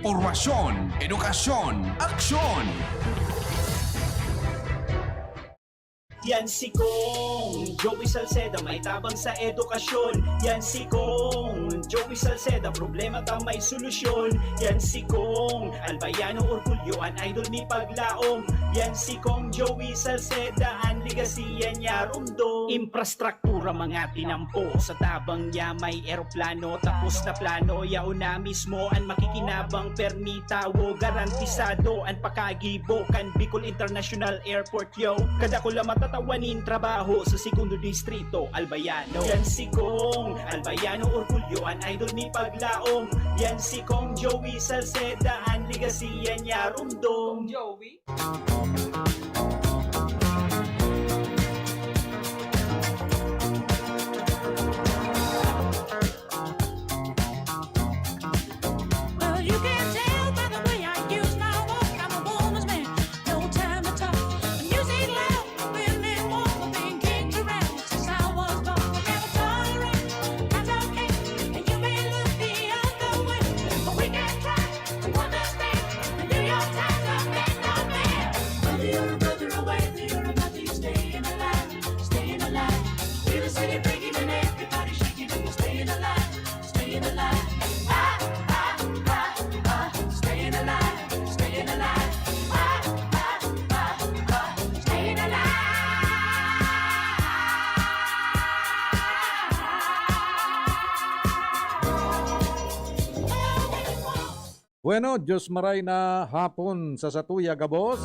Impormasyon, edukasyon, aksyon! Yan si Kong Joey Salceda, may tabang sa edukasyon. Yan si Kong Joey Salceda, problema ka may solusyon. Yan si Kong Albayano Orgulyo, an idol ni Paglaom. Yan si Kong Joey Salceda, ang ligasiya niya rumdo. Infrastruktura mga tinampo, sa tabang niya may eroplano. Tapos na plano, yauna mismo ang makikinabang permitawo. Garantisado ang pakagibo kan Bicol International Airport yo. Kada ko lang matatawanin trabaho sa segundo distrito Albayano. Yan si Kong Albayano Orgulyo, an idol ni Paglaom. Yan si Kong Joey Salceda, ang ligasiya niya rumdong. Joey Bueno, Diyos maray na hapon sa Satuya, Gabos.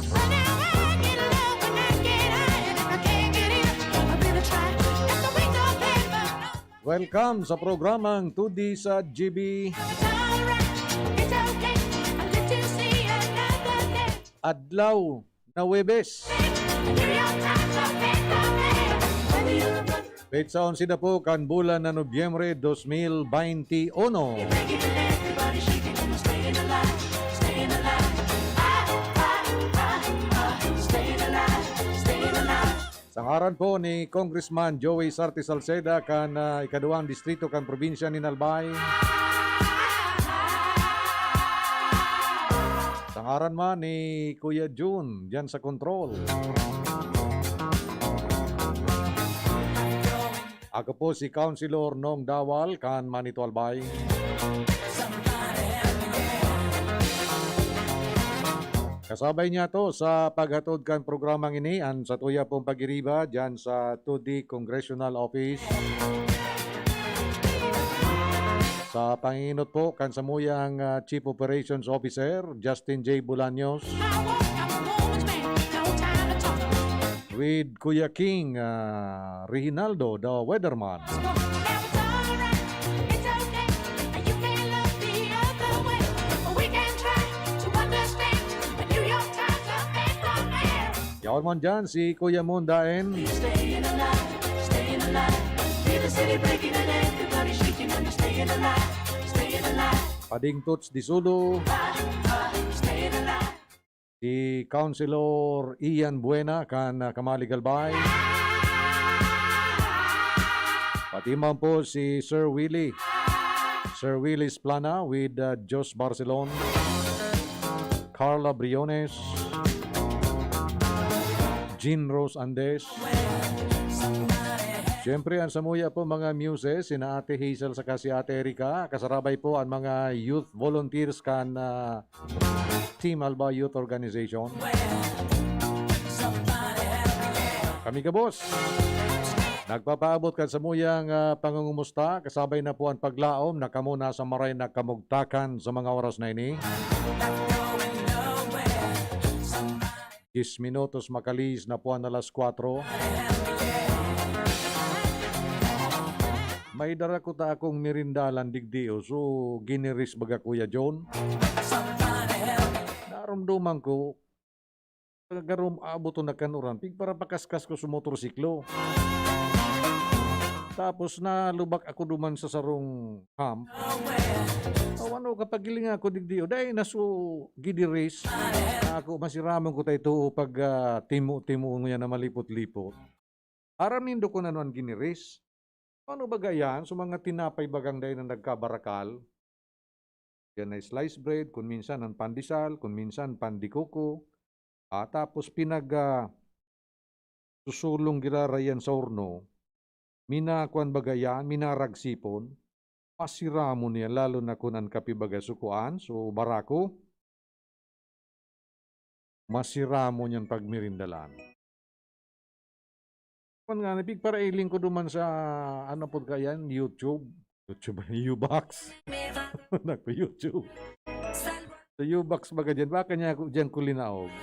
Welcome sa programang 2D sa GB. Adlaw na Webes. Petsa 11 na po kan bulan na Nobyembre 2021. Sa ngaran po ni Congressman Joey Sarte Salceda kan ikaduang distrito kan probinsya ni Albay. Sa ngaran man ni Kuya June diyan sa control. Ako po si Councilor Nong Dawal kan Manito Albay. Kasabay niya to sa paghatod kan programang ini ang sa tuya pong pagiriba dyan sa 2D Congressional Office. Sa panginot po kan samuyang Chief Operations Officer Justin J. Bulaños. With Kuya King Reginaldo, the weatherman. Yawan man dyan si Kuya Mundaen. Pading Tots Disulo. Si Councilor Ian Buena kan Kamali Galbay. Pati man po si Sir Willie. Sir Willie Splana with Jos Barcelon. Carla Briones. Jean Rose Andes. Siyempre, ang samuya po mga muses, sina Ate Hazel sa si Ate Erika. Kasarabay po ang mga youth volunteers kan Team Alba Youth Organization. Kami ka boss. Nagpapaabot kan samuyang pangungumusta. Kasabay na po ang paglaom na kamo nasa maray na kamugtakan sa mga oras na ini. 10 minutos makalis na po ang alas 4. May dara ko ta akong mirindalan digdio so giniris baga Kuya John. Naramduman ko kagarom abot na kanuran pig para pakaskas ko sa motorsiklo. Tapos na lubak ako duman sa sarong camp. Ano kapag giling ako digdio dahil naso gidiris ako masiramon ko tayo pag timo-timo nga na malipot-lipot. Aram nindo ko na noon giniris. Ano ba gayan? So mga tinapay bagang dahil na nagkabarakal. Yan ay sliced bread, kung minsan ang pandesal, kung minsan pandikoko. Tapos susulong girarayan sa orno, minakuan bagayan, minaragsipon, masira mo niya, lalo na kung ang kapibaga sukuan, so barako, masira mo niyan pag mirindalan. Kung nga, nabig para iling ko duman sa, ano po kayan, YouTube, Ubox, nagpa-YouTube. Sa Ubox baga dyan, baka niya dyan kulinaog.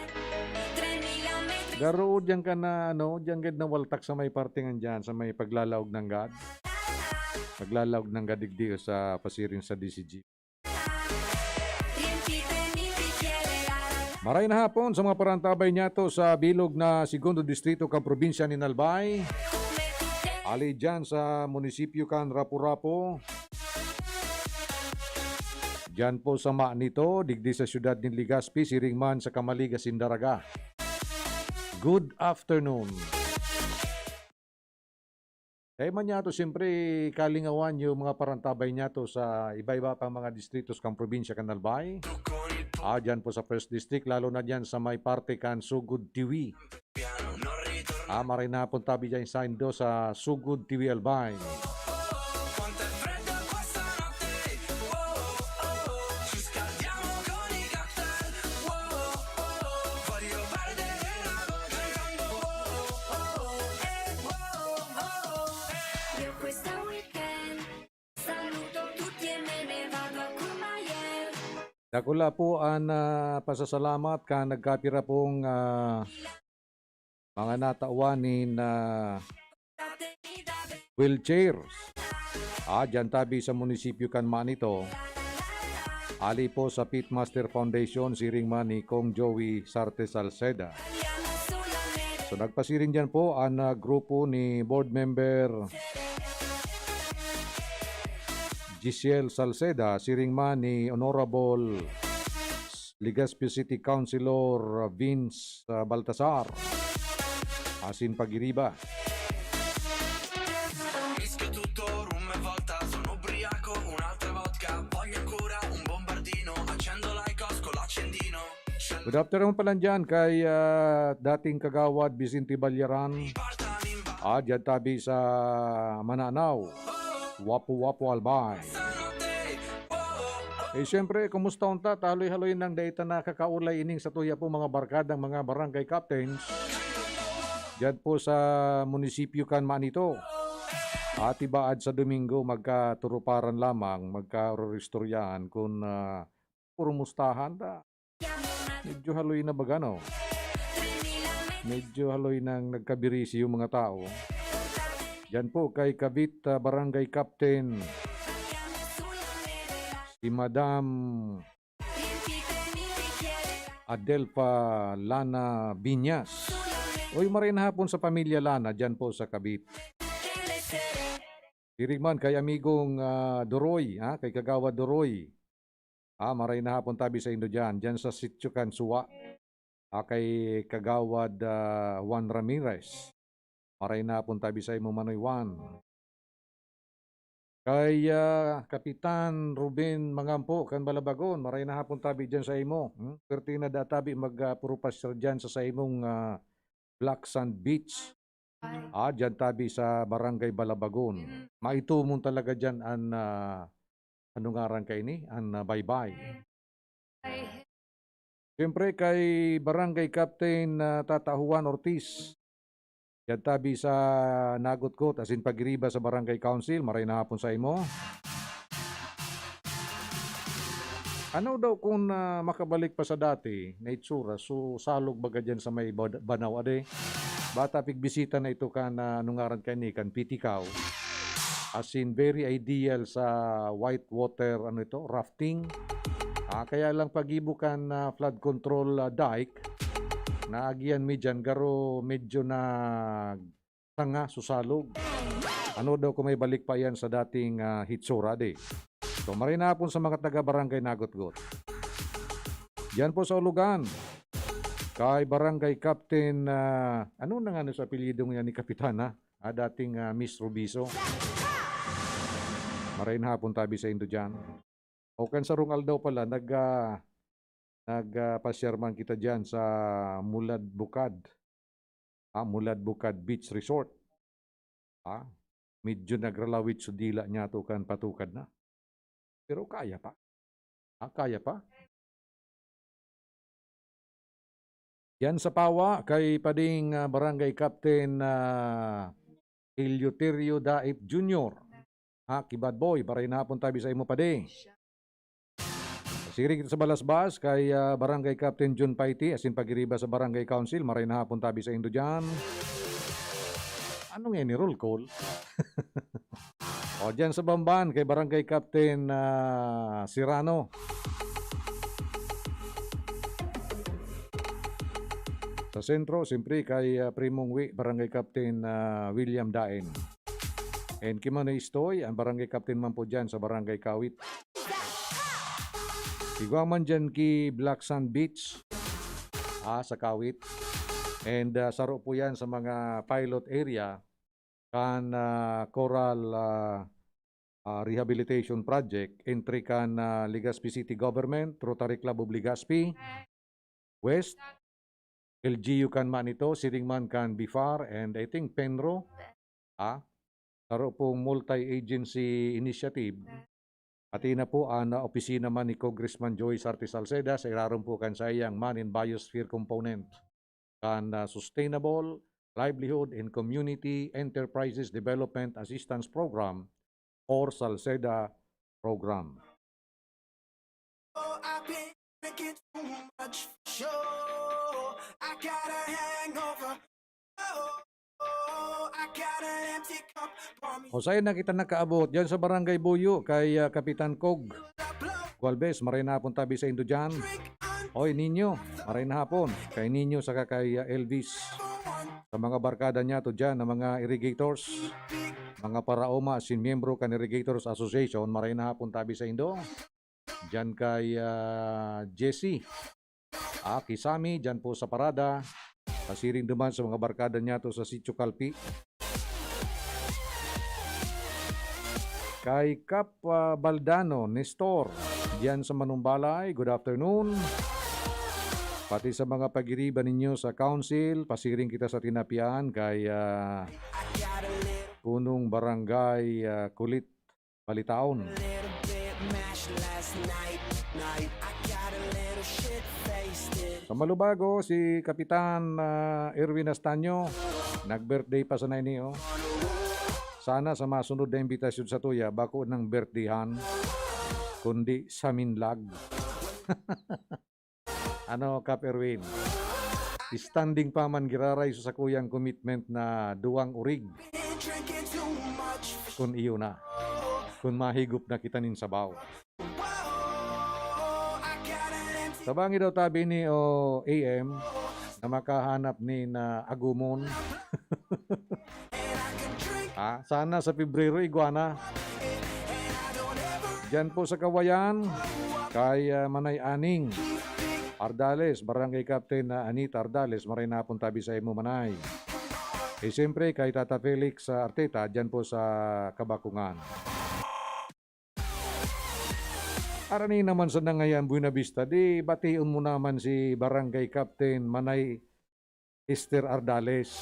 Garo dyan ka na, dyan gad na waltak sa may partingan dyan, sa may paglalaog ng gad. Paglalaog ng gadigdi sa pasirin sa DCG. Maray na hapon sa mga parantabay niya to sa bilog na Segundo Distrito kan probinsya ni Nalbay. Ali dyan sa munisipyo kan Rapu-Rapu. Dyan po sa nito, digdi sa syudad ni Legazpi, Siringman sa Kamaliga, Sindaraga. Good afternoon. Kaya man niya to, siyempre, kalingawan yung mga parantabay niya to sa iba-iba pang mga distritos kang probinsya kan Nalbay. Dyan po sa First District, lalo na dyan sa may parte kan Sugod Tiwi. Maray na po tabi dyan sa Indo sa Sugod Tiwi Albay. Dakula po ang pasasalamat ka nagkapira pong mga natauwanin na wheelchairs. Dyan tabi sa munisipyo kan Manito. Ali po sa Pitmaster Foundation, siringman ni Kong Joey Sarte Salceda. So nagpasiring dyan po ang grupo ni board member Giselle Salceda, siringman ni Honorable Legazpi City Councilor Vince Baltasar, asin pagiriba. Good afternoon pala dyan kay dating kagawad Vicente Balyaran. Dyan tabi sa Mananaw. Wapo-wapo Albay. Siyempre, kumusta unta? Taloy-haloy ng data na kakaulay ining sa tuya po mga barkadang mga barangay captains. Diyan po sa munisipyo kan Manito. Ibaad sa Domingo, magkaturuparan lamang, magkaroristoryahan kung purumustahan ta. Medyo haloy na baga, no? Medyo haloy nang nagkabirisi yung mga tao. Yan po kay Cavite Barangay Captain si Madam Adelpa Lana Binyas. Uy, maray na hapon sa pamilya Lana dyan po sa Cavite. Sirigman kay amigong Doroy, kay Kagawa Doroy. Maray na hapon tabi sa Indo dyan sa Sitio Kansuwa. Kay Kagawad Juan Ramirez. Maray na hapon tabi sa imo Manoy Juan. Kay Kapitan Ruben Mangampo kan Balabagon, maray na hapon tabi dyan sa imo. Pertina databi magpurupasyon dyan sa imong Black Sand Beach. Dyan tabi sa Barangay Balabagon. Maitumon talaga dyan ang anong ngaran kay ni? Ang baybay. Siyempre kay Barangay Captain Tata Juan Ortiz. Yan tabi sa Nagotkot, asin pagiriba sa Barangay Council, maray na hapon sa imo. Ano daw kung makabalik pa sa dati na itsura, so salog baga dyan sa may Banaw ade. Bata pigbisita na ito kan nungaran kay ni kan Pitikaw. Asin very ideal sa whitewater rafting. Kaya lang pagibukan flood control dike. Naagian mi dyan, garo medyo na tanga, susalog. Ano daw kung may balik pa yan sa dating hitsura de. So maray na hapon sa mga taga-barangay Nagotgot. Yan po sa Ulugan. Kay Barangay Captain, ano na nga sa apelyido niya ni Kapitana? Dating Miss Rubiso. Maray na hapon tabi sa Indo dyan. O kan sa Rungal daw pala, nagpasyarman kita dyan sa Mulad Bukad. Mulad Bukad Beach Resort. Medyo nagralawit sa dila niya to kan patukad na. Pero kaya pa. Kaya pa. Yan sa Pawa, kay pading Barangay Captain Eleuterio Daip Jr. Kibad boy, para inahapon tabi sa imo pade. Siring kita sa Balasbas, kay Barangay Captain John Paiti, asin pagiriba sa Barangay Council, maray nahapon tabi sa indo dyan. Ano nga ni roll call? O dyan sa Bamban, kay Barangay Captain Sirano. Sa sentro, siyempre kay Primong Barangay Captain William Daen. And Kimano Istoy, ang Barangay Captain man po dyan sa Barangay Kawit. Iguaman dyan ki Black Sand Beach sa Kawit. And saro po yan sa mga pilot area kan Coral Rehabilitation Project. Entry kan Legazpi City Government, Rotary Club of Legazpi, West, LGU kan man ito, Siringman kan Bifar, and I think Penro. Saro pong multi-agency initiative. Pati na po ang opisina man ni Congressman Joey Sarti Salceda sa iraron po kan sayang man in biosphere component kan Sustainable Livelihood and Community Enterprises Development Assistance Program or Salceda Program. I got a hangover. I got an empty cup. O sa'yo na kita nakaabot dyan sa Barangay Buyo kay Kapitan Kog Gualbes, maray na hapon tabi sa indo dyan. Oy Ninyo, maray na hapon kay Ninyo saka kay Elvis. Sa mga barkada niya to dyan na mga irrigators, mga paraoma, sin miyembro kan Irrigators Association, maray na hapon tabi sa indo. Dyan kay Jesse Kisami, dyan po sa parada. Pasiring duman sa mga barkada niya to sa Sitio Kalpi. Kay Kap Baldano, Nestor, dyan sa Manumbalay, good afternoon. Pati sa mga pag-iriba ninyo sa council, pasiring kita sa Tinapian kay Punong Barangay Kulit, Balitaon. Sa Malubago, si Kapitan Erwin Astanyo, nag-birthday pa sa naini. Sana sa masunod na imbitasyon sa tuya, bako ng birthdayhan, kundi sa minlag. Ano, Kap Erwin? Standing pa man giraray sa kuyang commitment na duwang urig. Kung iyo na. Kung mahigop na kita nin sabaw. Tabangi daw tabi ni AM na makahanap ni na agumon. Sana sa Pebrero iguana. Diyan po sa Kawayan kay Manay Aning Ardales, Barangay Captain na Anita Ardales, maray na pong tabi sa imo Manay. Siyempre kay Tata Felix Arteta, diyan po sa Kabakungan. Arani naman sa nangayan Buena Vista, di bation mo naman si Barangay Captain Manay Esther Ardales.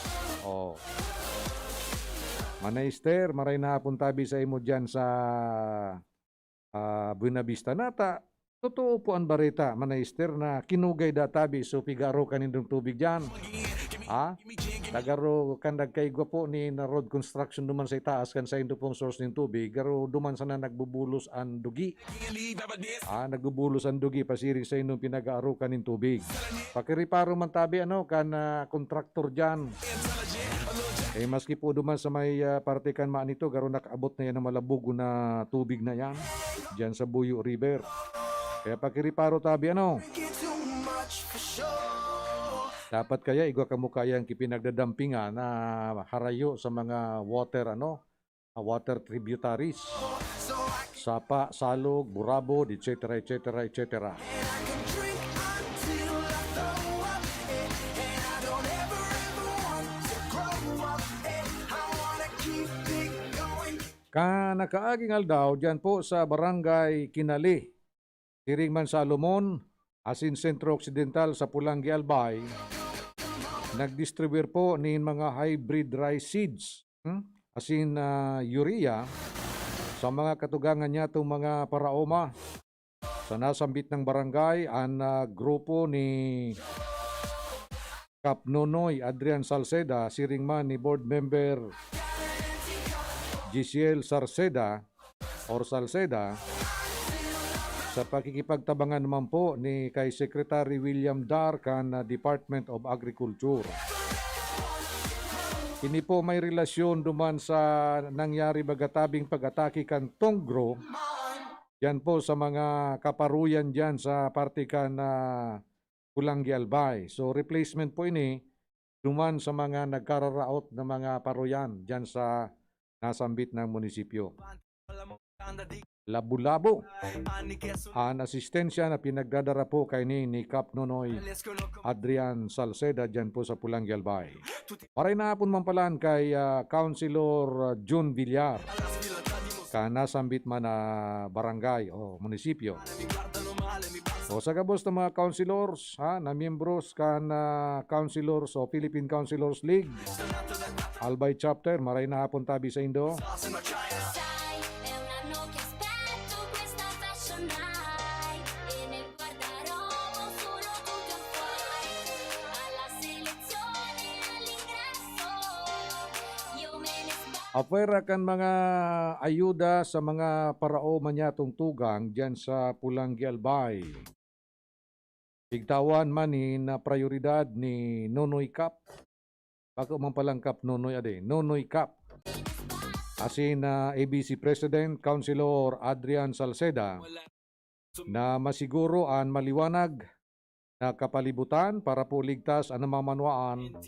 Manay Esther, maray na hapon tabi sa imo dyan sa Buena Vista. Nata, totoo po ang barita, Manay Esther, na kinugay da tabi so pigaro kanindong tubig dyan. Tagaro kandag kay gwapo ni na road construction duman sa itaas kan sa indo pong source ng tubig, garo duman sana nagbubulos ang dugi. Nagbubulos ang dugi pasiring sa indong pinag-aarukan ng tubig. Pakiriparo man tabi kan kontraktor dyan. Maski po duman sa may parte kan maan ito, garo nakaabot na yan ng malabugo na tubig na yan dyan sa Buyo River. Kaya pakiriparo tabi dapat kaya igwa kamukayang kipinagdadampingan na harayo sa mga water tributaries. Sapa, Salog, Burabod, etc. etc. etc. Nakaaging aldaw dyan po sa Barangay Kinali, Siring man sa Alumon, asin Sentro Occidental sa Pulangi Albay, nagdistribute po ni mga hybrid rice seeds, asin urea, sa mga katugangan niya itong mga paraoma. Sa nasambit ng barangay, ang grupo ni Kap Nonoy Adrian Salceda, siring man ni board member GCL Salceda, sa pakikipagtabangan naman po ni kay Secretary William Dar kan Department of Agriculture. Kini po may relasyon duman sa nangyari bagatabing pag-atake kan Tongro. Yan po sa mga kaparuyan dyan sa parte kan Pulangi Albay. So replacement po ini duman sa mga nagkararaot na mga paruyan dyan sa nasambit ng munisipyo. Labo-labo ang asistensya na pinagdadara po kay ni Kap Nonoy Adrian Salceda dyan po sa Pulangi Albay. Maray na hapon man palan kay Councilor June Villar ka nasambit man na barangay o munisipyo. O sa gabos ng mga councilors na miyembros kan councilors o Philippine Councilors League Albay Chapter, maray na hapon tabi sa Indo. Apwera kan mga ayuda sa mga parao manyatong tugang dyan sa Pulangi Albay. Tigtawan man ni na prioridad ni Nonoy Kap. Bako man palang Kap Nonoy ade. Nonoy Kap. Asin na ABC President Councilor Adrian Salceda na masiguro ang maliwanag na kapalibutan para po ligtas ang namamanwaan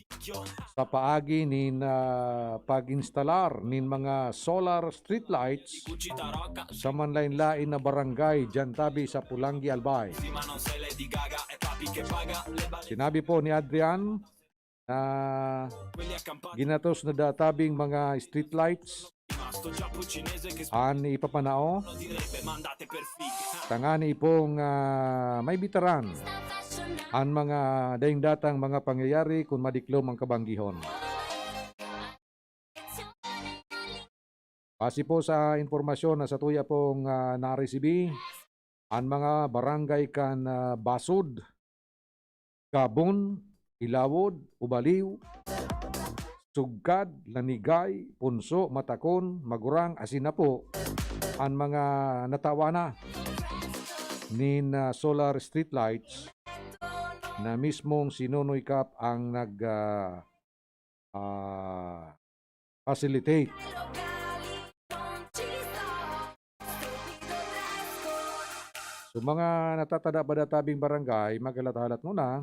sa paagi nin pag-instalar nin mga solar street lights sa manlain-lain na barangay dyan tabi sa Pulangi Albay. Sinabi po ni Adrian na ginatos na databing mga street lights an ipapanao tangani pong may bitaran ang mga daing datang mga pangyayari kung madiklom ang kabanggihon. Base po sa informasyon na sa tuya pong naresibi, ang mga barangay kan Basud, Gabon, Ilawod, Ubaliw, Sugkad, Lanigay, Punso, Matakon, Magurang, asin na po ang mga natawana nin solar street lights na mismong si Nonoy Kap ang facilitate. So mga natatada-badatabing barangay, magalat-halat muna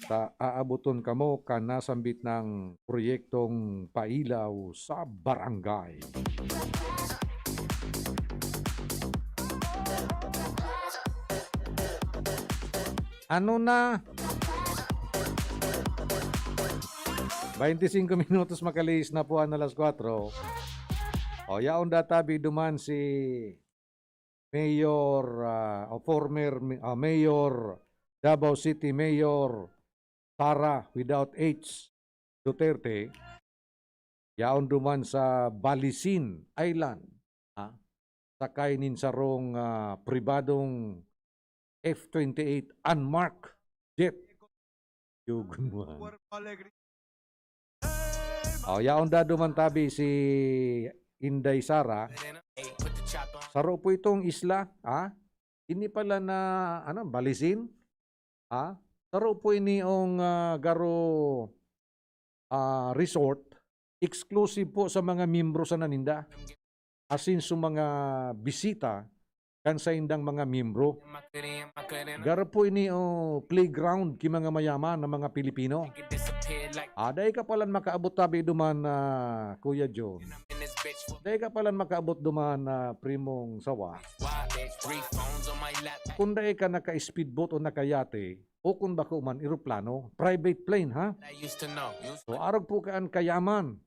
sa aabuton kamo kan nasambit ng proyektong pailaw sa barangay. Ano na? 25 minutos makalis na po ang alas 4. O yaon databi duman si Mayor o former Mayor Davao City Mayor Sara without H Duterte. Yaon duman sa Balisin Island. Sakay nin sarong pribadong F-28 unmarked jet. Yugun mo. Yaon da duman tabi si Inday Sara. Saro po itong isla, Ini pala na Balisin, Saro po ini ong garo resort exclusive po sa mga miyembro sa naninda. Asin sa mga bisita kan sa indang mga miyembro. Garo po ini playground ki mga mayaman na mga Pilipino. Dahi ka palan makaabot tabi duman Kuya John. Dahi ka palan makaabot duman Primong Sawa. Kung dahi ka naka-speedboat o nakayate, o kung bako man eroplano, private plane So arog po kaan kayaman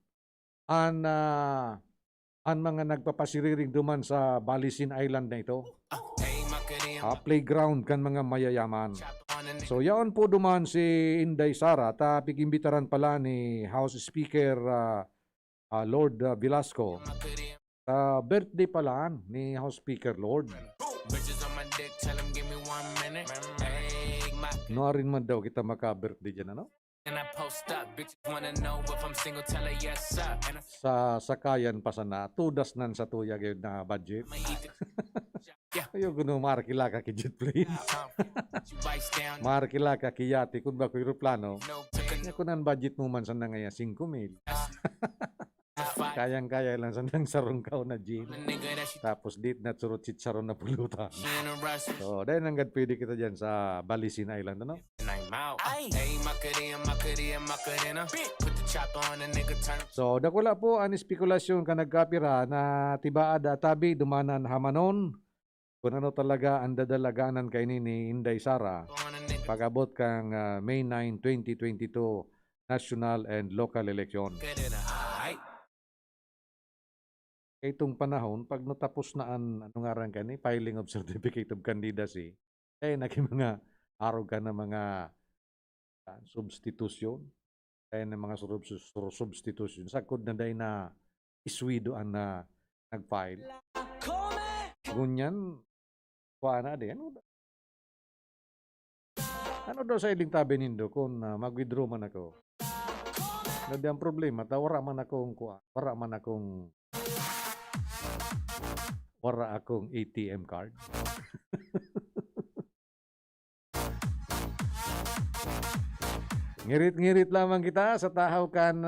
ang mga nagpapasiriring duman sa Balisin Island na ito. playground kan mga mayayaman. So yaon po duman si Inday Sara ta pigimbitaran pala ni House Speaker Lord Velasco. Birthday pala ni House Speaker Lord. No rin man daw kita maka-birthday dyan, ano? Sa sakayan pa sana, tudas nan sa tuya gayon na budget. Ayaw ko no markila ka ki jet plane. Markila ka ki yate kung ba ko aeroplano. Kanya ko nan budget mo man sana ngaya 5,000. Kayang-kaya lang sanang sarong kao na gin. Tapos dit na surut chicharon na pulutan. So, dahil nanggad pwede kita dyan sa Balisin Island, ano? So, dakula po ang spekulasyon ka nagkapira na tibaad atabi dumanan hamanon. Kung ano talaga ang dadalaganan kay ni Inday Sara pag-abot kang May 9, 2022 national and local election. Itong panahon, pag natapos na ano nga rin kani, filing of certificate of candidacy, naging mga araw ka na mga substitution, na mga substitution. Sakod na dahil na iswido ang na nag-file. Ngunyan, kuha na din. Ano daw sa iling tabi nindo kung mag-withdraw man ako? Hindi ang problema, wala man akong wala akong ATM card. Ngirit-ngirit lamang kita sa tahaw kan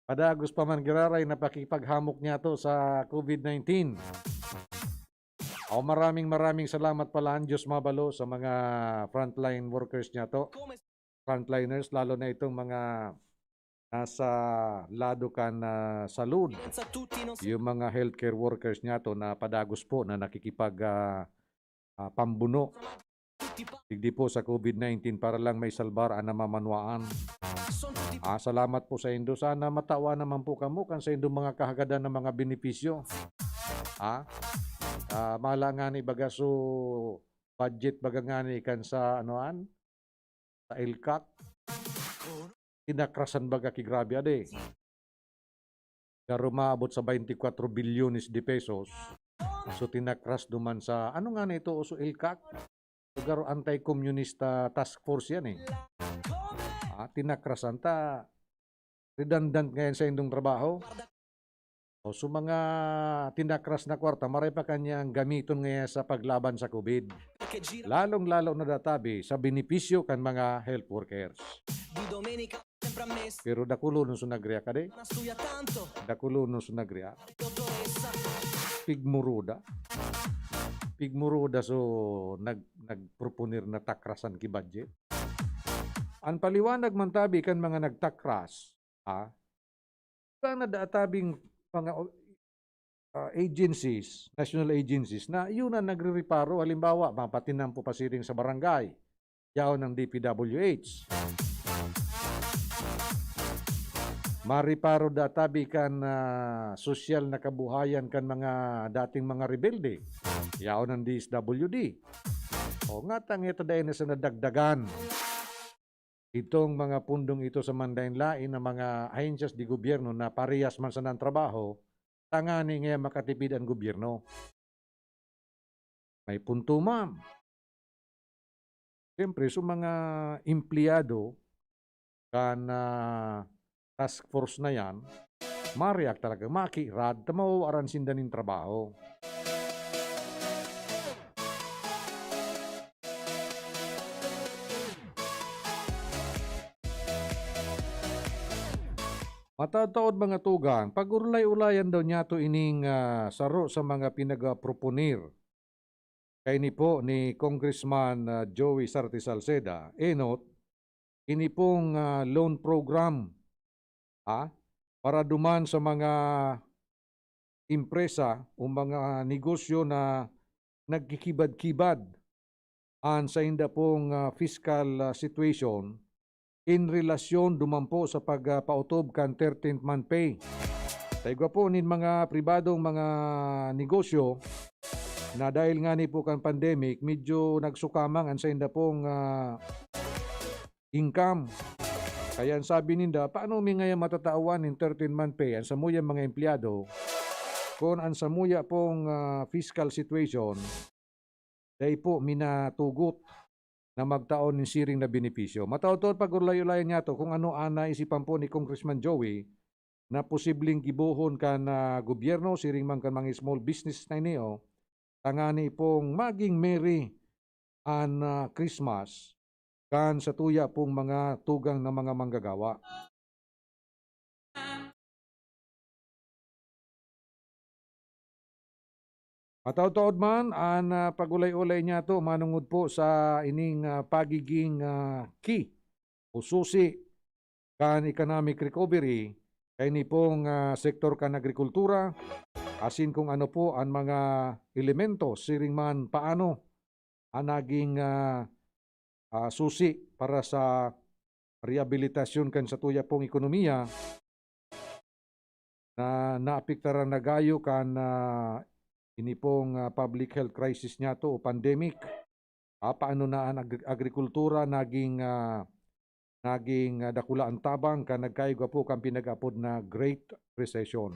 padagos pa man giraray na pakipaghamok niya to sa COVID-19. Maraming salamat pala ang Diyos mabalo sa mga frontline workers niya to. Frontliners, lalo na itong mga nasa lado kan salud, yung mga healthcare workers niya to na padagos po na nakikipag pambuno digdi po sa COVID-19 para lang may salbar na mamanwaan. Salamat po sa indo. Sana matawa naman po kamo kan sa indo mga kahagadan ng mga benepisyo. Mala nga ni bagaso budget baga nga ni kan sa anoan sa LCAC. Tinakrasan baga ki grabe ade. Karo maabot sa 24 bilyones de pesos. So tinakras duman sa ano nga na ito uso LCAC. Garo anti-communista task force yan eh. Tinakrasan ta redundant ngayon sa indong trabaho. So mga tinakras na kwarta maray pa kanyang gamiton ngayon sa paglaban sa COVID. Lalong-lalo na databi sa benepisyo kan mga health workers. Pero dakulo nung sunagriya ka de. Dakulo nung sunagriya. Pigmuruda so nagproponir na takrasan ki budget. Ang paliwanag man tabi kan mga nagtakras, na databing mga agencies, national agencies na yun na nagre-reparo, halimbawa, mapatinang po pasiring sa barangay, yaon ng DPWH. Mariparo databi kan social na kabuhayan kan mga dating mga rebelde. Yaon ng DSWD. O nga tang ito dahil na sa nadagdagan. Itong mga pundong ito sa mandainlain na mga ahensyas di gobyerno na parehas man sa ng trabaho, tangani nga makatipid ang gobyerno. May punto ma'am. Siyempre, so mga empleyado kan task force na yan, mariak talaga, makirad, tamaw aransin danin trabaho. Matataod mga tugang, pag ulay-ulayan daw niya to ining saro sa mga pinag-proponir kay ni po ni Congressman Joey Sarte Salceda, enot, ini pong loan program para duman sa mga impresa o mga negosyo na nagkikibad-kibad sa inda pong fiscal situation in relasyon duman po sa pagpautob kan 13th month pay. Taigwa po nin mga pribadong mga negosyo na dahil nga ni po kan pandemic, medyo nagsukamang ang sa inda pong income. Kaya ang sabi ninda, paano mi ngayon matatawan in 13-month pay ang samuya mga empleyado kung ang samuya pong fiscal situation dahil po minatugot na magtaon ng siring na benepisyo. Mataw-taon pag-ulay-ulayan niya to kung ano ana isipan po ni Congressman Joey na posibleng gibuhon ka na gobyerno, siring man kan mga small business na niyo, tangani pong maging merry an Christmas kan sa tuya pong mga tugang na mga manggagawa. Mataw-taod man, ang pagulay-ulay niya to manungod po sa ining pagiging key o susi kan economic recovery kay ni pong sektor kan agrikultura, asin kung ano po ang mga elemento, siring man paano ang naging susi para sa rehabilitasyon kan sa tuya pong ekonomiya na naapektaran na gayo kan ini pong public health crisis niya to o pandemic. Paano na ang agrikultura naging dakula ang tabang kan nagkayog po kan pinag-apod na Great Recession.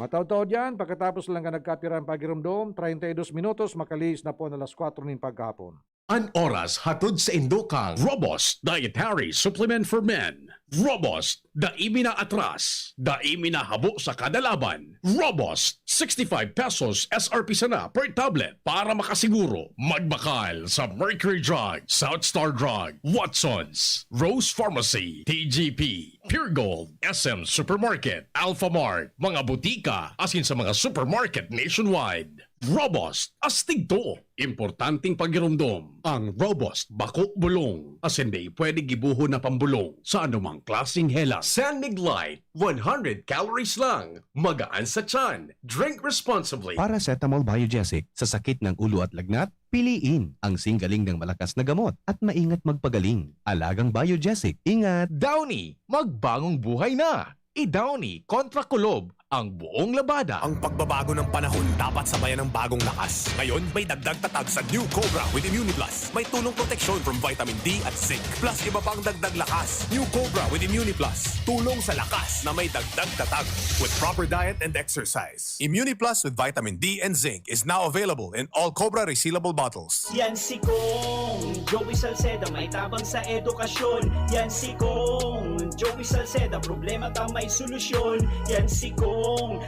Mataw-taod yan, pagkatapos lang ka nagkapiran pagirumdom, 32 minutos, makalis na po na alas 4 ng paghapon. An oras hatod sa Indokang Robust Dietary Supplement for Men. Robust, daimi na atras, daimi na habo sa kada laban. Robust, 65 pesos SRP sana per tablet para makasiguro magbakal sa Mercury Drug, South Star Drug, Watsons, Rose Pharmacy, TGP, Pure Gold, SM Supermarket, Alpha Mart, mga butika, asin sa mga supermarket nationwide. Robust, astig to. Importanteng pagirumdom. Ang Robust, bako bulong. As hindi pwede gibuho na pambulong sa anumang klaseng hela. San Mig Light, 100 calories lang. Magaan sa tiyan. Drink responsibly. Paracetamol Biogesic sa sakit ng ulo at lagnat, piliin ang singgaling ng malakas na gamot at maingat magpagaling. Alagang Biogesic, ingat! Downy, magbagong buhay na! I-Downy kontra kulob ang buong labada. Ang pagbabago ng panahon dapat sabayan ng bagong lakas. Ngayon, may dagdag tatag sa New Cobra with ImmuniPlus. May tulong proteksyon from vitamin D at zinc. Plus, iba pang dagdag lakas. New Cobra with ImmuniPlus. Tulong sa lakas na may dagdag tatag. With proper diet and exercise. ImmuniPlus with vitamin D and zinc is now available in all Cobra resealable bottles. Yan si Kong Joey Salceda, may tabang sa edukasyon. Yan si Kong Joey Salceda, problema ta may solusyon. Yan si Kong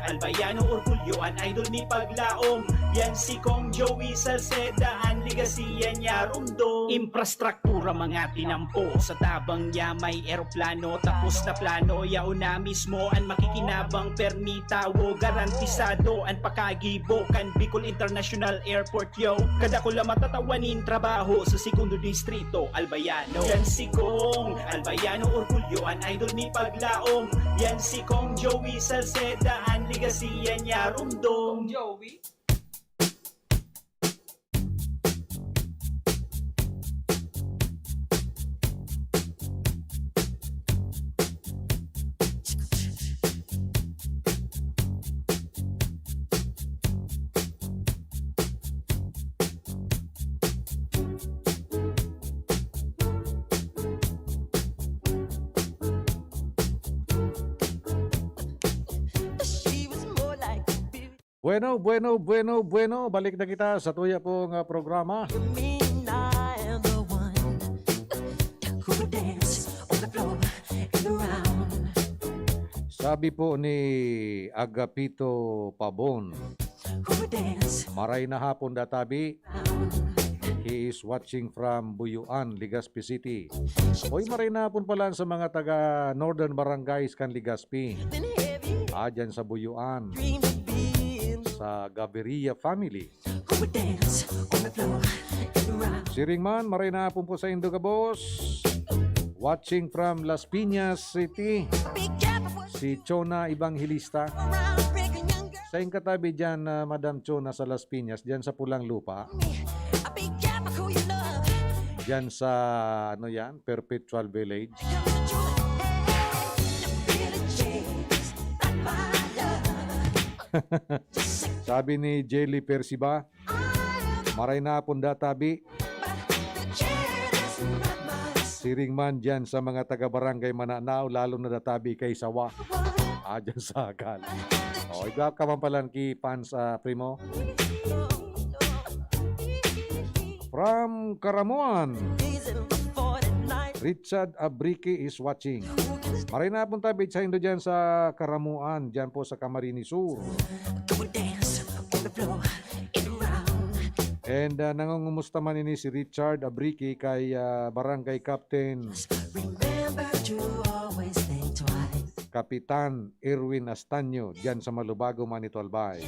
Albayano Orgulyo, an idol ni Paglaom. Yan si Kong Joey Salceda, an ligasiya niya rumdo. Infrastruktura mga tinampo, sa tabang niya may eroplano. Tapos na plano, yauna mismo an makikinabang permitawo. Garantisado an pakagibo kan Bicol International Airport yo. Kada ko lang matatawanin trabaho sa segundo distrito Albayano. Yan si Kong Albayano Orgulyo, an idol ni Paglaom. Yan si Kong Joey Salceda, ang ligasiya niya rumdong. Joey? Bueno. Balik na kita sa tuya pong programa. Sabi po ni Agapito Pabon, maray na hapon databi. He is watching from Buyuan, Legazpi City. Hoy, maray na hapon pala sa mga taga Northern Barangays kan Legazpi. Dyan sa Buyuan. Sa Gaviria family. Siring man, maray na hapon po sa Indogabos. Watching from Las Piñas City. Si Chona Evangelista. Sa katabi dyan, Madam Chona sa Las Piñas, dyan sa Pulang Lupa. Dyan sa, ano yan, Perpetual Village. Sabi ni Jelly Persiba, maray na pong databi. Siring man dyan sa mga taga-barangay Mananao, lalo na databi kay Sawa. Dyan sa Agal. Igap ka man palang ki fans, Primo. From Karamuan, Richard Abrique is watching. Maray na pong tabi sa Indo dyan sa Karamuan, dyan po sa Camarines Sur. And nangungumusta man ini si Richard Abrique kay Barangay Captain Kapitan Erwin Astanyo dyan sa Malubago, Manito Albay.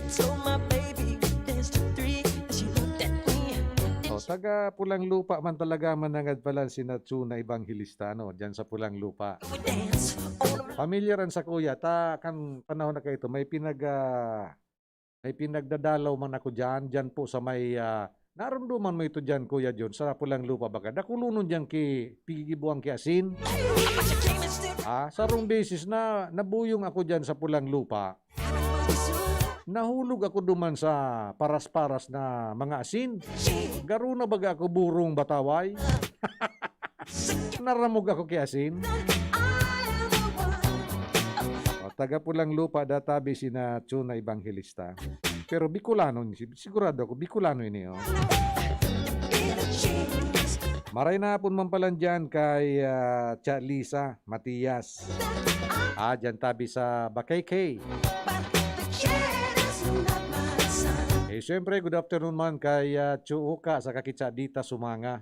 Taga Pulang Lupa man talaga manangad pala si Natsuna Evangelistano dyan sa Pulang Lupa. Familiar an sa kuya, kan panahon na kayo ito, may pinagdadalaw man ako dyan po sa may, naramduman mo ito dyan Kuya John, sa Pulang Lupa baga. Nakulunon dyan ki, pigibuang ki asin. Sarong beses na nabuyong ako dyan sa Pulang Lupa. Nahulog ako duman sa paras-paras na mga asin. Garo na baga ako burong bataway. Naramog ako ki asin. Taga Pulang Lupa databi si Natsuna Evangelista. Pero Bicolano, sigurado ako, Bicolano ini. Maray na hapon man pala dyan kay Tia Lisa Matias. Dyan tabi sa Bakaykay. Siyempre, good afternoon man kay Chuuka sa Kakitsa Dita Sumanga.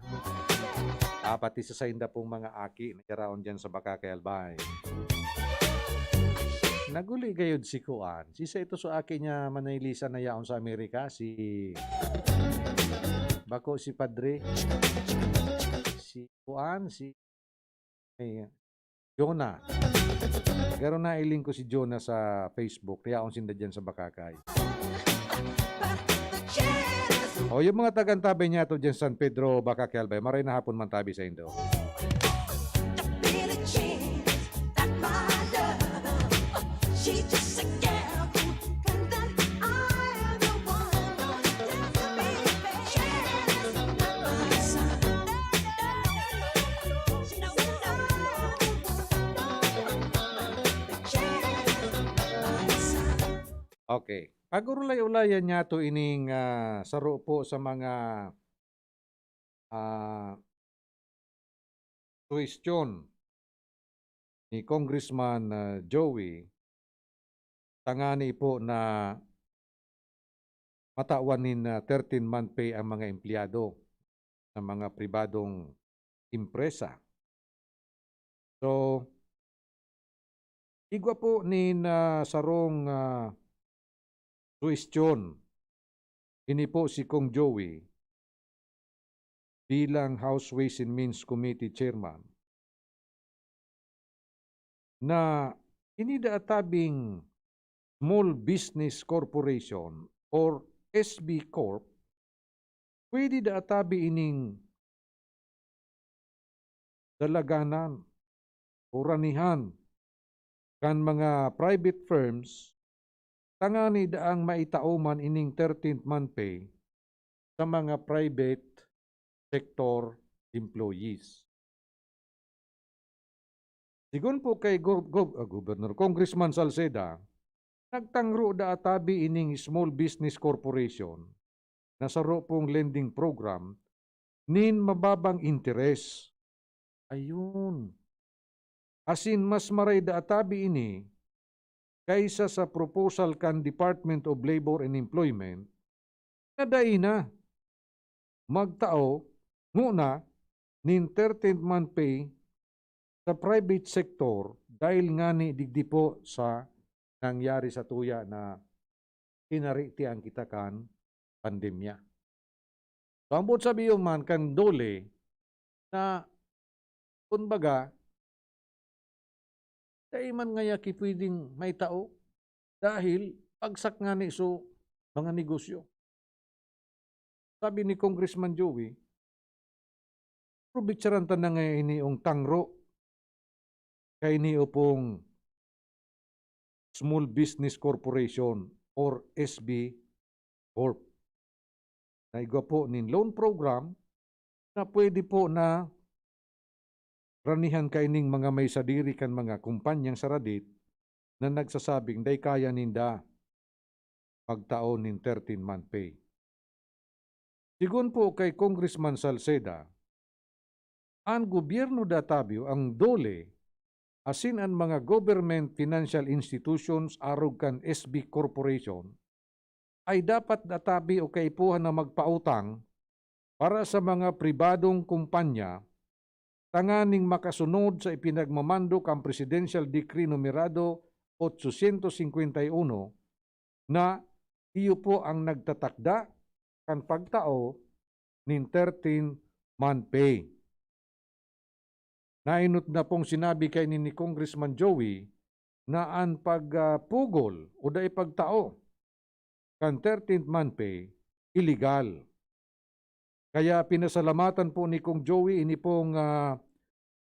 Pati sa sainda pong mga aki na yaraon dyan sa Bakakay Albay. Naguli gayod si Kuan. Sisa ito sa akin niya manaylisa na yaon sa Amerika. Si Bako si Padre. Si Kuan. Si Jonah. Garo na iling ko si Jonah sa Facebook. Yaon sinda dyan sa Bakakay. Yung mga tagantabi niya to dyan San Pedro, Bakakay Albay. Maray na hapon man tabi sa Indo. Okay. Pagurulay-ulayan niya to ining saro po sa mga question ni Congressman Joey. Tangani po na matawanin 13-month pay ang mga empleyado ng mga pribadong impresa. So, igwa po ni sarong question. Ini po si Kong Joey bilang House Ways and Means Committee Chairman na inidaatabing Small Business Corporation or SB Corp pwede daatabi ining dalaganan o ranihan kan mga private firms tangani daang maitauman ining 13th month pay sa mga private sector employees. Sigun po kay Governor Congressman Salceda, nagtangro da atabi ining Small Business Corporation na saro pong lending program nin mababang interes. Ayun. Asin mas maray da atabi ini kaysa sa proposal kan Department of Labor and Employment na daina magtao muna nin 13th month pay sa private sector dahil nga ni digdi po sa nangyari sa tuya na kinaritian kita kan pandemya. So, ang buot sabi yung man kan dole na kumbaga kaya man ngaya ki pwedeng may tao dahil pagsak nga ni so mga negosyo. Sabi ni Congressman Joey, probitsaran ta na ngayon iniong tangro kay niyo pong Small Business Corporation or SB Corp. Naigwa po nin loan program na pwede po na ranihan kaining mga may sadiri kan mga kumpanyang saradit na nagsasabing day kaya ninda pagtaon nin 13-month pay. Sigun po kay Congressman Salceda, ang gobyerno databio ang dole asin ang mga government financial institutions arog kan SB Corporation ay dapat databi o kaipuhan na magpautang para sa mga pribadong kumpanya tanganing makasunod sa ipinagmamandok ang Presidential Decree Numerado 851 na iyo po ang nagtatakda kan pagtao nin 13-month pay. Nainot na pong sinabi kay ni Congressman Joey na ang pagpugol o da ipagtao kan 13th-month pay illegal. Kaya pinasalamatan po ni Kong Joey ini pong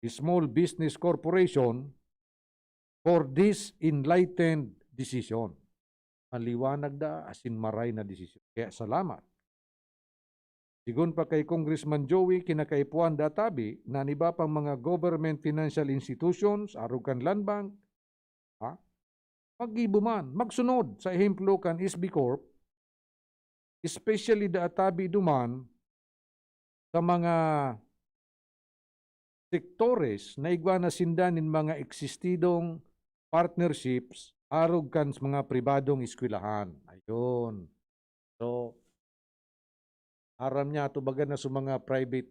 Small Business Corporation for this enlightened decision. Maliwanag da asin maray na desisyon. Kaya salamat. Sigun pa kay Congressman Joey, kinakaipuan databi na iba pang mga government financial institutions, arugan land bank, mag-ibuman, magsunod sa ehemplo kan SB Corp, especially databi duman sa mga sektores na igwa na sindanin mga eksistidong partnerships arog kan mga pribadong eskwelahan. Ayun. So, aram niya ito baga na sa mga private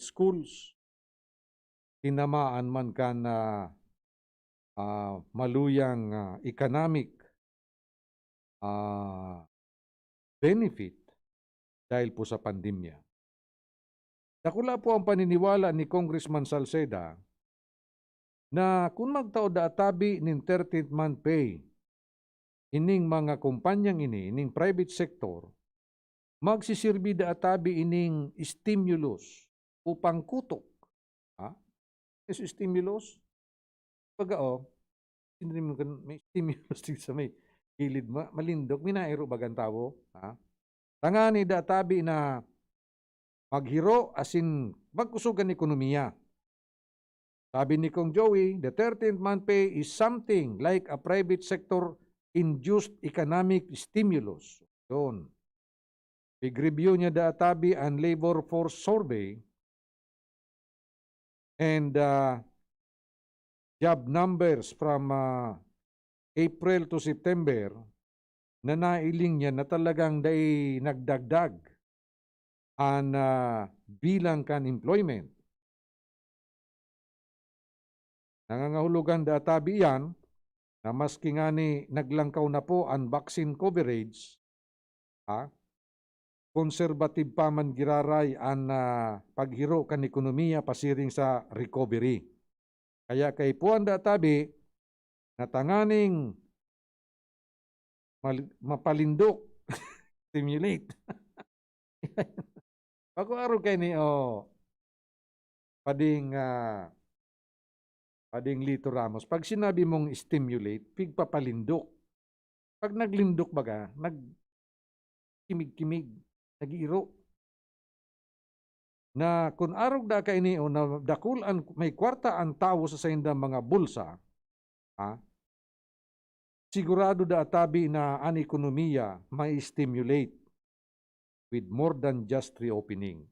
schools. Tinamaan man ka na maluyang economic benefit dahil po sa pandemya. Dakula po ang paniniwala ni Congressman Salceda na kung magtao databi nin 13th-month pay ining mga kumpanyang ining private sector, magsisirbi databi ining stimulus upang kutok. Is stimulus? Pagao, hindi mo may stimulus din sa may gilid malindog, minairo bagang tao. Tangani databi na maghiro asin magkusugan ekonomiya. Sabi ni Kong Joey, the 13th-month pay is something like a private sector induced economic stimulus. Yun. Pig-review niya databi ang labor force survey and job numbers from April to September na nailing niya na talagang day nagdagdag ang bilang kan employment. Nangangahulugan databi yan na maski nga ni naglangkaw na po ang vaccine coverage, konserbative pa man giraray ang paghiro kan ekonomiya pasiring sa recovery. Kaya kay puan databi na tanganing mapalindok, stimulate. Pag-aaro kay ni Pading Lito Ramos, pag sinabi mong stimulate, pigpapalindok. Pag naglindok baga, nagkimig-kimig, nag-iiro. Na kung arog da kay ni na dakulan may kwarta ang tao sa sayindang mga bulsa, sigurado da atabi na ang ekonomiya may stimulate with more than just reopening.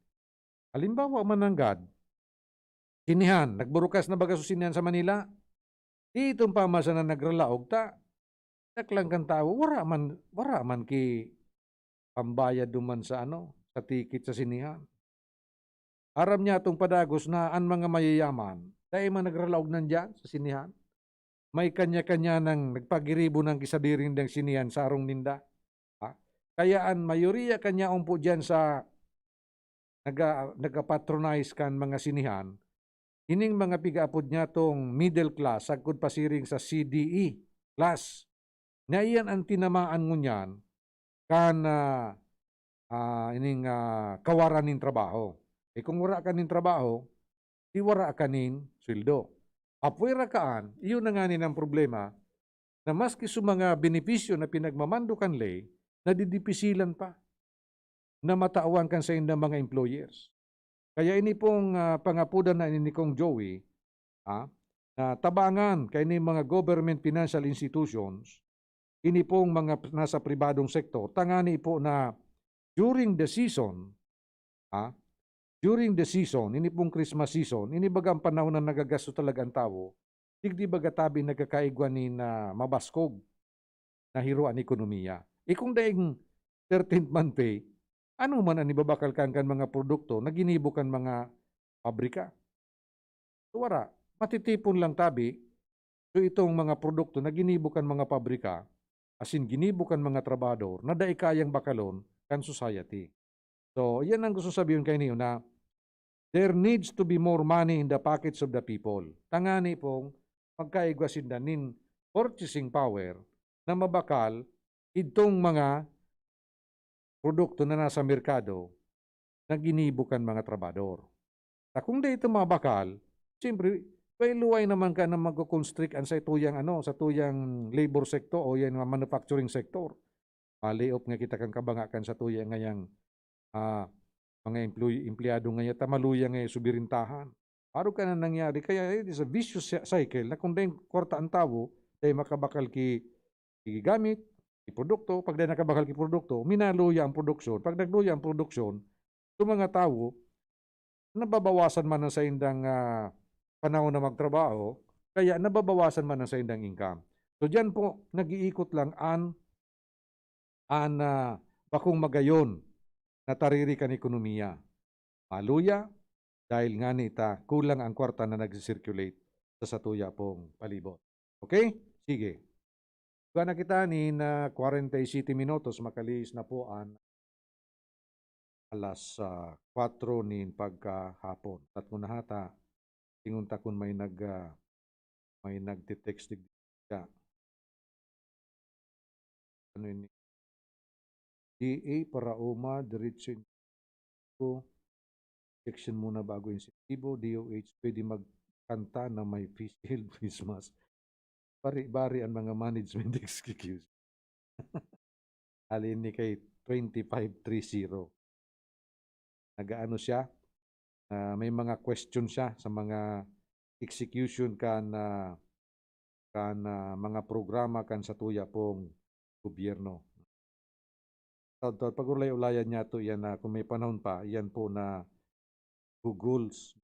Halimbawa mananggad, sinihan, nagburukas na baga sinihan sa Manila, itong pamasa na nagralaog ta, naklang kan tao, wara man ki pambayad duman sa sa ticket sa sinihan. Aram niya itong padagos na ang mga mayayaman, dahil man nagralaog nandyan sa sinihan, may kanya-kanya nang nagpagiribo ng kisadiring ng sinihan sa arong ninda. Kaya ang mayoriya kanya po dyan sa nagapatronize kan mga sinihan, ining mga pigaapod niya tong middle class, sagkod pasiring sa CDE class, na iyan ang tinamaan ngunyan kan ining kawaran ng trabaho. Kung wala ka nin trabaho, di wala ka nin sweldo. Apwera kaan, iyon na nga nin ang problema na maski sa mga benepisyo na pinagmamandukan lay, nadidipisilan pa na matawan kan sa indang mga employers. Kaya ini pong pangapudan na ini kong Joey, na tabangan kay ni mga government financial institutions, ini pong mga nasa pribadong sektor, tangani po na during the season, ini pong Christmas season, ini bagang panahon na nagagasto talaga ang tao, digdi baga tabi nagkakaigwa ni na mabaskog na hiruan ekonomiya. Kung daing 13th month pay, ano man ang ibabakal kan mga produkto na ginibukan mga pabrika. Wara, matitipon lang tabi, so itong mga produkto na ginibukan mga pabrika, asin ginibukan mga trabador, na daig kayang bakalon kan society. So, yan ang gusto sabihin kayo niyo na there needs to be more money in the pockets of the people. Tangani pong magkaigwasin na nin purchasing power na mabakal itong mga produkto na nasa merkado na ginibukan mga trabador. Kung di ito mabakal, siyempre, luway naman ka na mag-constrict sa tuyang labor sector o yan manufacturing sector. Lay-off nga kita kang kabangakan sa tuyang ngayang mga empleyado ngayon, tamaluya ngayon subirintahan. Paro ka na nangyari. Kaya it is a vicious cycle na kung dahil kwarta ang tao, dahil makabakal ki gamit, produkto, pag dahil nakabakal ki produkto, minaluya ang produksyon. Pag nagluya ang produksyon, yung mga tao, nababawasan man sa indang panahon na magtrabaho, kaya nababawasan man sa indang income. So diyan po, nag-iikot lang bakong magayon na taririkan ekonomiya. Maluya, dahil nga nita, kulang ang kwarta na nag-circulate sa satuya pong palibot. Okay? Sige. Kung nakita ni na 47 minutos, makalis na po ang alas 4 nin pagkahapon. At kung nahata, tingun takon may nagtitext ka. Ano yun? DA para uma, diretso ko. Section muna bago insentibo. DOH pwede magkanta na may facial Christmas. Bari-bari ang mga management excuse. Alin ni kay 2530. Nagaano siya? May mga question siya sa mga execution kan mga programa kan sa tuya pong gobyerno. Pag-ulay-ulayan niya to yan na kung may panahon pa, yan po na goggles.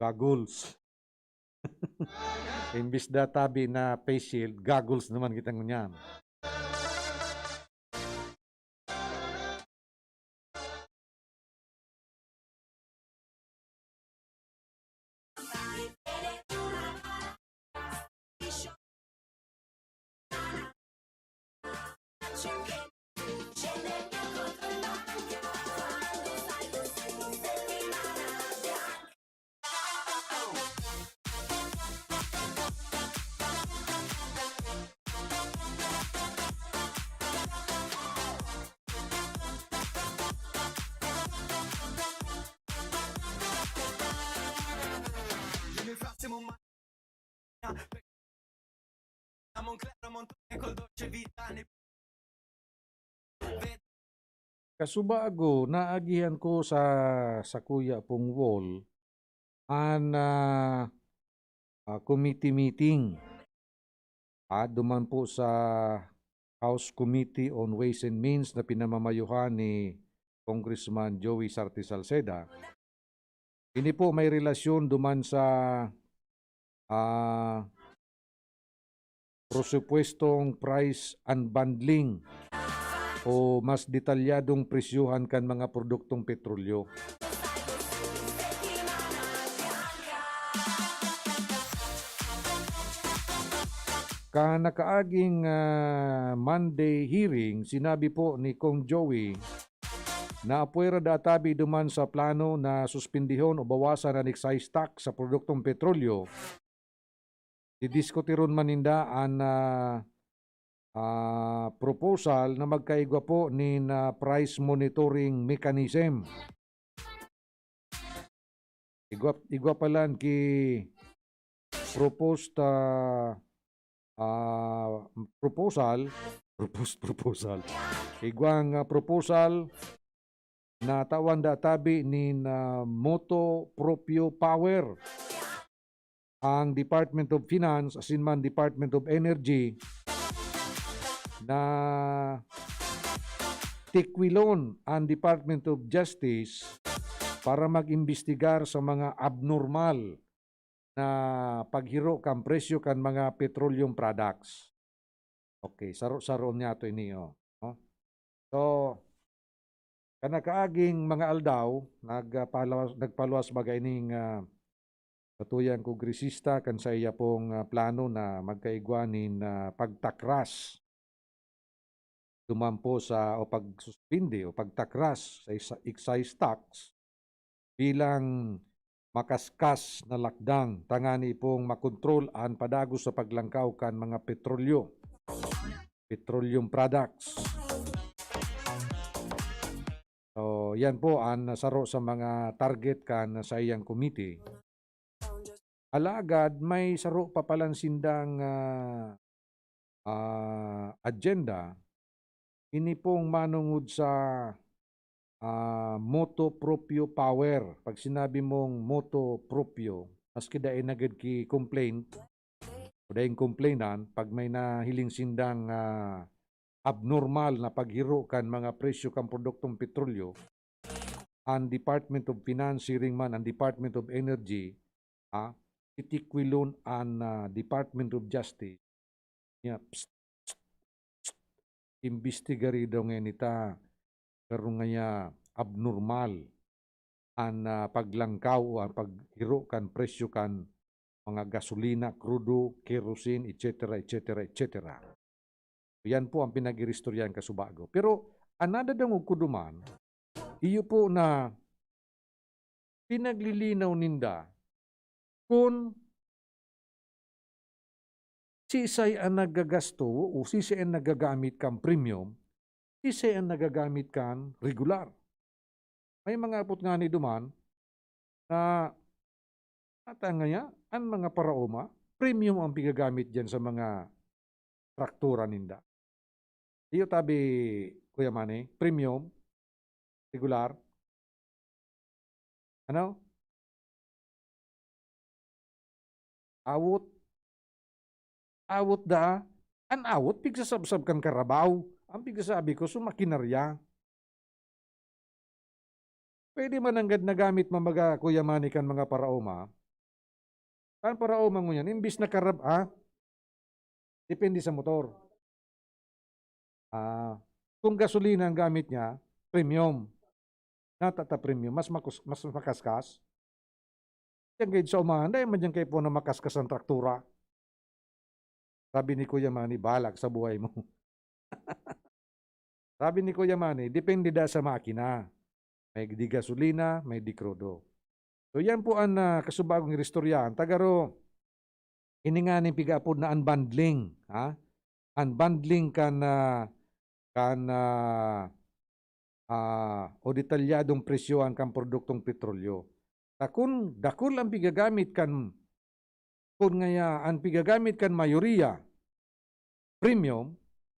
Imbis da tabi na face shield, goggles naman kitang nyan. Kasubago, naagihan ko sa kuya pong wall an committee meeting. Duman po sa House Committee on Ways and Means na pinamamayuhan ni Congressman Joey Sarti Salceda. Ini po may relasyon duman sa presupuestong price unbundling o mas detalyadong presyuhan kan mga produktong petrolyo. Nakaaging Monday hearing, sinabi po ni Kong Joey na apuera databi duman sa plano na suspendihon o bawasan ang excise tax sa produktong petrolyo. Didiskutirun maninda ang proposal na magkaigwa po ni price monitoring mechanism. Igwa palan ki proposed proposal proposal. Igwang proposal na tawan tabi ni na Moto Proprio Power ang Department of Finance asin man Department of Energy na tikwilon ang Department of Justice para mag-imbestigar sa mga abnormal na paghiro kan presyo kan mga petroleum products. Okay, saro-saro niya ito iniyo. No? So, kanakaaging mga aldaw, nagpaluwas bagay ning katuyang kongresista kan sa iya pong plano na magkaigwanin na pagtakras dumampo sa o pagsuspindi o pagtakras sa excise tax bilang makaskas na lakdang tangani pong makontrol ang padagos sa paglangkaw kan mga petroleum products. So, yan po ang saro sa mga target kan sa iyang committee. Alagad, may saro pa palang sindang agenda. Ini pong manungod sa Moto Proprio Power. Pag sinabi mong Moto Proprio, maski dahil nagad ki complaint, o dahil complainan, pag may nahiling sindang abnormal na paghiro kan mga presyo kan produktong petrolyo, ang Department of Finance, man ang Department of Energy, itikwilon ang Department of Justice, imbestigari daw ngayon ita karon nga abnormal ang paglangkaw o ang paghiro kan presyo kan mga gasolina, crudo, kerosene, etc. etc. etc. Yan po ang pinag-iristoryan kasubago. Pero anada daw kuduman, iyo po na pinaglilinaw ninda kung sisay ang nagagasto o sisay ang nagagamit kang premium, sisay ang nagagamit kang regular. May mga apot nga ni duman na atangaya ang mga paraoma, premium ang pigagamit dyan sa mga traktura ninda. Iyo tabi, Kuya Manny, premium, regular, ano? Awot da, an awot, pigsasabsab kan karabaw. Ang pigsasabi ko, sumakinarya. Pwede man anggad na gamit mamaga Kuya Manny kan mga paraoma. Kan paraoma mo yan, imbis na depende sa motor. Kung gasolina ang gamit niya, premium. Natata premium, mas makaskas. Diyan kayo sa umahan, dahil man dyan kayo po na makaskas ang traktura. Sabi ni Kuya Manny, balak sa buhay mo. Sabi ni Kuya Manny, depende da sa makina. May di gasolina, may di crudo. So yan po ang kasubagong restoryan. Tagaro, ininganin pigapod na unbundling. Unbundling o detalyadong presyohan kan produktong petrolyo. Takun dakul ang pigagamit kan kung ngaya ang pigagamit kan mayoriya premium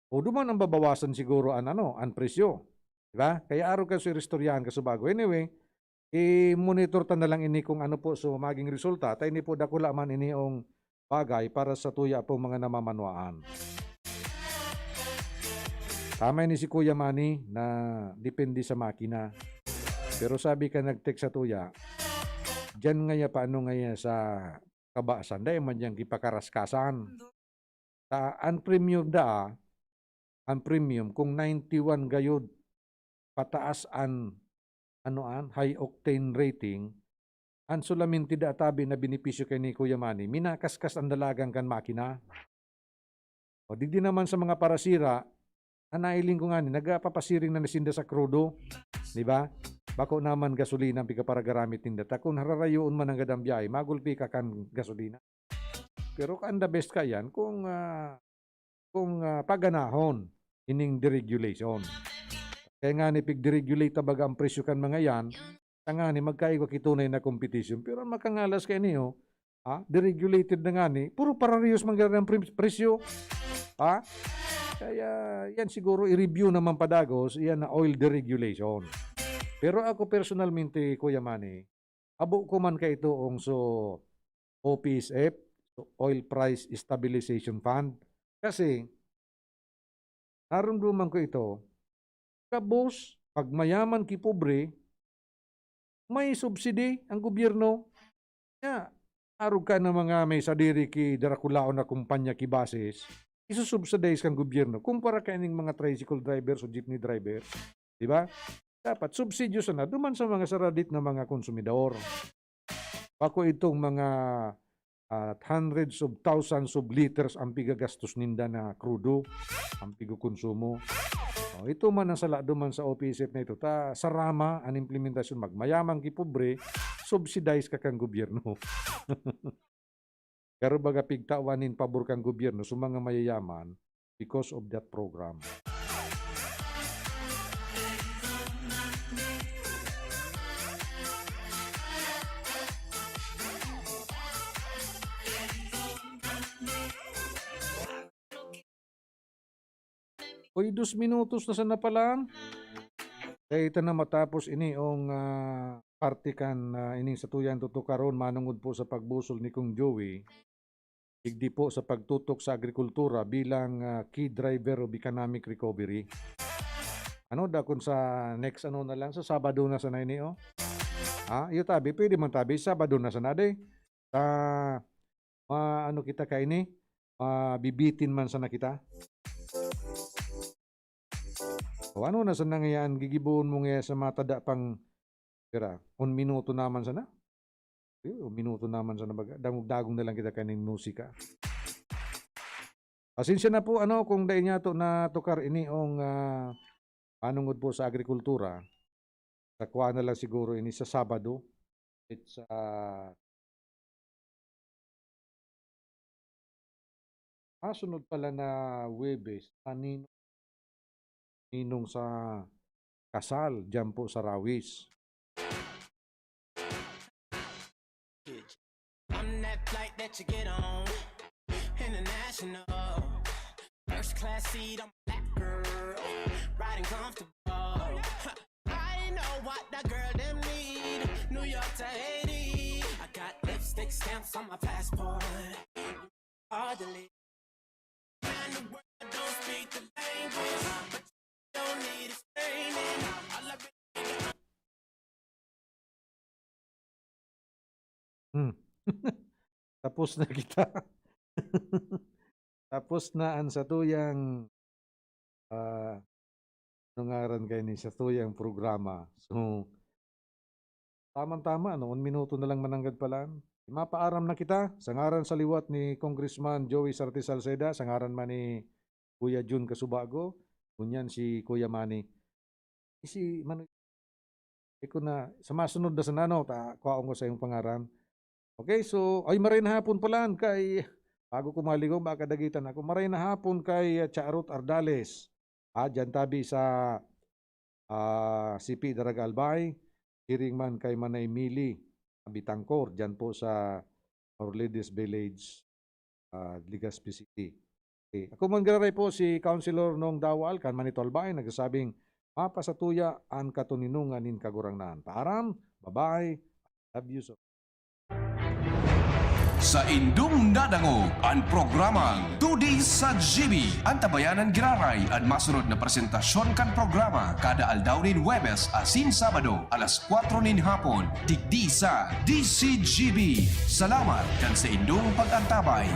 o duman ang babawasan siguro ang presyo. Diba? Kaya araw ka sa restoryahan kasubago. Anyway, i-monitor ta na lang ini kung ano po so maging resulta. Tayo ni po dakula man ini ang bagay para sa tuya po mga namamanwaan. Tama ni si Kuya Manny na depende sa makina. Pero sabi ka nag-text sa tuya, dyan ngaya paano ngaya sa kabasan, dahil man dyan kipakaraskasan. Ang premium ang premium, kung 91 gayod, pataas high octane rating, ang sulamin tida tabi na binipisyo kay ni Kuya Manny, minakaskas ang dalagang kan makina. O digdi naman sa mga parasira, anailing ko nga nagpapasiring na nasinda sa crudo, di ba? Bako naman gasolina ang piga para garamit tinda. Kung hararayoon man ang gadang biyay, magulpi ka kan gasolina. Pero kan the best ka yan kung paganahon ining deregulation. Kaya nga ni pig-deregulate tabaga ang presyo kan mga yan, nga ni magkaiwa kitunay na competition. Pero makangalas kayo niyo, deregulated na nga ni, puro parariyos mangyari ang presyo. Kaya yan siguro i-review naman padagos, yan na oil deregulation. Pero ako personalmente, Kuya Manny, abo ko man kay ito so OPSF, so Oil Price Stabilization Fund. Kasi, naramdaman ko ito, kabos, pag mayaman ki pobre, may subsidy ang gobyerno. Kaya, arog ka na mga may sadiri ki darakulaon na kumpanya ki basis, isusubsidize kang gobyerno. Kumpara ka ning mga tricycle drivers o jeepney drivers. Di ba? Dapat subsidyo sana duman sa mga saradit na mga konsumidor. Bako itong mga hundreds of thousands of liters ang pigagastos ninda na krudo, ang pigukonsumo. Ito man ang sala duman sa OPSF na ito. Sarama ang implementasyon magmayamang ki pobre, subsidize ka kang gobyerno. Pero baga pigtawanin pabor kang gobyerno sa mga mayayaman because of that program. Uy, 2 minutos na sana pala. Kaya ito na matapos ini ang partikan ining satuyan tutukaron manungod po sa pagbusol ni Kong Joey. Igdi po sa pagtutok sa agrikultura bilang key driver of economic recovery. Ano da kung sa next ano na lang sa Sabado na sana ini iyo tabi pwede man tabi Sabado na sana de. Ano kita kay ini? Bibitin man sana kita. O ano na sa nangyayaan gigibon mo nga sa matada pang kira 1 minuto naman sana. 1 minuto naman sana baga dagong na lang kita kaning musika. Pasensya na po kung dahil niya to na tukar ini anungod po sa agrikultura. Takwa na lang siguro ini sa Sabado. It's sunod pala na Huwebes, ninong sa kasal dyan po sa Rawis. I'm that flight that you get on, international, first class seat, I'm a black girl, riding comfortable. I know what that girl them need, New York to Haiti. I got lipstick stamps on my passport, hardly. And the world don't speak the language, but you don't need explaining. I love it. Tapos na kita. Tapos na ang satuyang nangaran kayo ni satuyang programa. So, tamang-tama, 1 minuto na lang mananggad pala. Mapaaram na kita sa ngaran sa liwat ni Congressman Joey Sarte Salceda, sa ngaran man ni Kuya Jun Casubago, kunyan si Kuya Manny. Si Manu, ko na, sa masunod na sa nano, kuwaon ko sa iyong pangaran. Okay, so, ay maray na hapon pala kay, bago ko maligaw, baka dagitan ako, maray na hapon kay Charot Ardales. Dyan tabi sa CP Daragalbay, hiring man kay Manay Mili, Bitangkor, dyan po sa Our Ladies Village, Legazpi City. Okay. Ako man garay po si Councilor Nong Dawal, kan Manitolbay, nagsasabing, mapasatuya ang katuninungan nin kagurangnan. Paaram, bye-bye, love you so. Sa indung nadangog ang programang Tudi sa GB. Ang tabayanan giraray at masunod na presentasyon kan programa kada aldaw nin Huwebes asin Sabado alas 4 nin hapon digdi sa DCGB. Salamat kan sa indung pag-antabay.